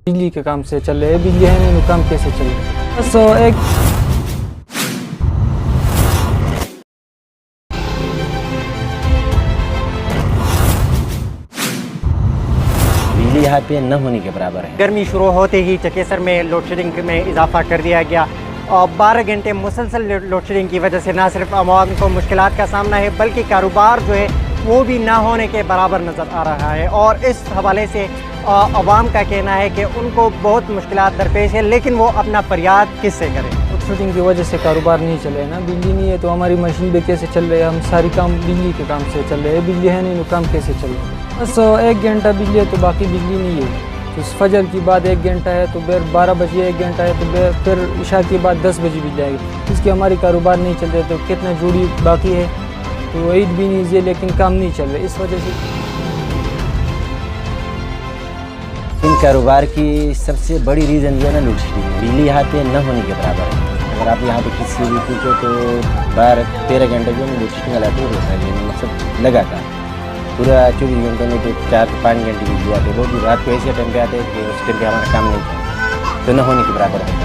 बिजली के काम से चल रहे हैं, बिजली है नहीं तो काम कैसे चल रहे हैं। बस एक बिजली यहाँ पे न होने के बराबर है। गर्मी शुरू होते ही चकेसर में लोड शेडिंग में इजाफा कर दिया गया और 12 घंटे मुसलसल लोड शेडिंग की वजह से न सिर्फ आवाम को मुश्किलात का सामना है बल्कि कारोबार जो है वो भी ना होने के बराबर नज़र आ रहा है। और इस हवाले से आवाम का कहना है कि उनको बहुत मुश्किलात दरपेश है, लेकिन वो अपना फरियाद किससे करें। लोड शेडिंग की वजह से कारोबार नहीं चल रहे हैं ना, बिजली नहीं है तो हमारी मशीन भी कैसे चल रही है, हम सारी काम बिजली के काम से चल रहे हैं, बिजली है नहीं तो काम कैसे चल रहे हैं। बस 1 घंटा बिजली है तो बाकी बिजली नहीं है। तो फजर की बाद 1 घंटा है तो फिर 12 बजे 1 घंटा है तो फिर इशा के बाद 10 बजे बिजली आएगी। इसकी हमारी कारोबार नहीं चल रहे तो कितना जुड़ी बाकी है, तो ईद भी नहीं है लेकिन काम नहीं चल रहा। इस वजह से इन कारोबार की सबसे बड़ी रीज़न जो है ना लोड शेडिंग है। बिजली यहाँ पे न होने के बराबर है। अगर आप यहाँ पे किसी भी पूछो तो 12-13 घंटे जो है लोड शेडिंग वाला तो होता है, मतलब लगातार पूरा 24 घंटों में तो 4-5 घंटे बिजली आते हैं। वो भी रात को ऐसे टाइम पे आते हैं कि उस टाइम पे हमारा काम नहीं था, तो न होने के बराबर है।